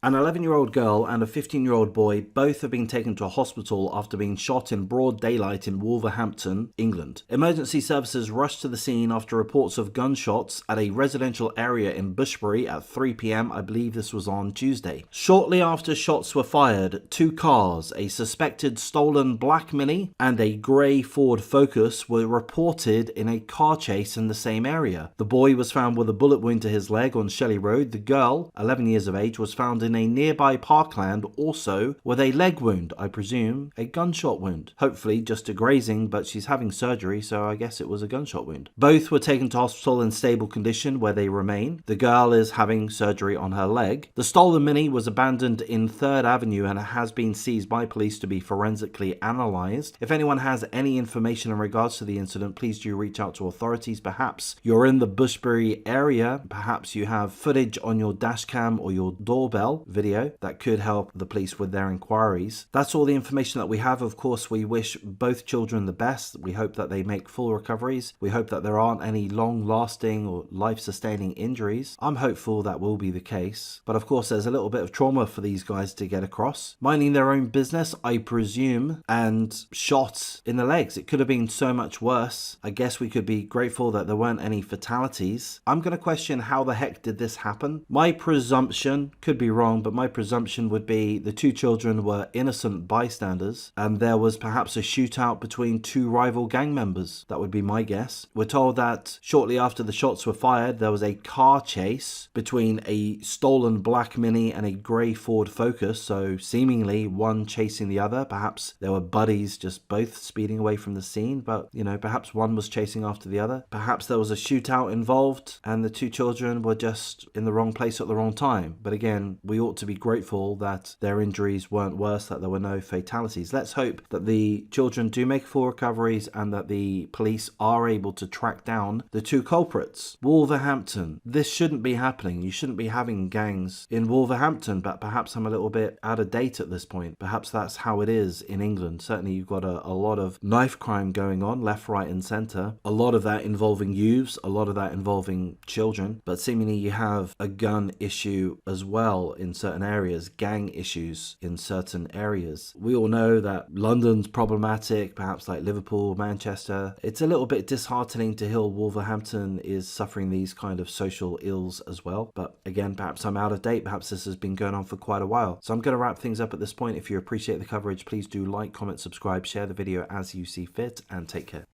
An 11-year-old girl and a 15-year-old boy both have been taken to a hospital after being shot in broad daylight in Wolverhampton, England. Emergency services rushed to the scene after reports of gunshots at a residential area in Bushbury at 3 p.m. I believe this was on Tuesday. Shortly after shots were fired, two cars, a suspected stolen black Mini and a grey Ford Focus, were reported in a car chase in the same area. The boy was found with a bullet wound to his leg on Shelley Road. The girl, 11 years of age, was found in a nearby parkland, also with a leg wound, I presume a gunshot wound. Hopefully just a grazing, but she's having surgery, so I guess it was a gunshot wound. Both were taken to hospital in stable condition where they remain. The girl is having surgery on her leg. The stolen Mini was abandoned in 3rd Avenue and has been seized by police to be forensically analysed. If anyone has any information in regards to the incident, please do reach out to authorities. Perhaps you're in the Bushbury area, perhaps you have footage on your dash cam or your doorbell video that could help the police with their inquiries. That's all the information that we have. Of course, we wish both children the best. We hope that they make full recoveries. We hope that there aren't any long-lasting or life-sustaining injuries. I'm hopeful that will be the case. But of course, there's a little bit of trauma for these guys to get across. Minding their own business, I presume, and shot in the legs. It could have been so much worse. I guess we could be grateful that there weren't any fatalities. I'm going to question how the heck did this happen. My presumption, could be wrong, but my presumption would be the two children were innocent bystanders and there was perhaps a shootout between two rival gang members. That would be my guess. We're told that shortly after the shots were fired, there was a car chase between a stolen black Mini and a grey Ford Focus, so seemingly one chasing the other. Perhaps they were buddies, just both speeding away from the scene, but perhaps one was chasing after the other. Perhaps there was a shootout involved and the two children were just in the wrong place at the wrong time. But again, we ought to be grateful that their injuries weren't worse, that there were no fatalities. Let's hope that the children do make full recoveries and that the police are able to track down the two culprits. Wolverhampton. This shouldn't be happening. You shouldn't be having gangs in Wolverhampton, but perhaps I'm a little bit out of date at this point. Perhaps that's how it is in England. Certainly you've got a lot of knife crime going on left, right and centre. A lot of that involving youths, a lot of that involving children, but seemingly you have a gun issue as well in certain areas, gang issues in certain areas. We all know that London's problematic, perhaps like Liverpool, Manchester. It's a little bit disheartening to hear Wolverhampton is suffering these kind of social ills as well. But again, perhaps I'm out of date. Perhaps this has been going on for quite a while. So I'm going to wrap things up at this point. If you appreciate the coverage, please do like, comment, subscribe, share the video as you see fit, and take care.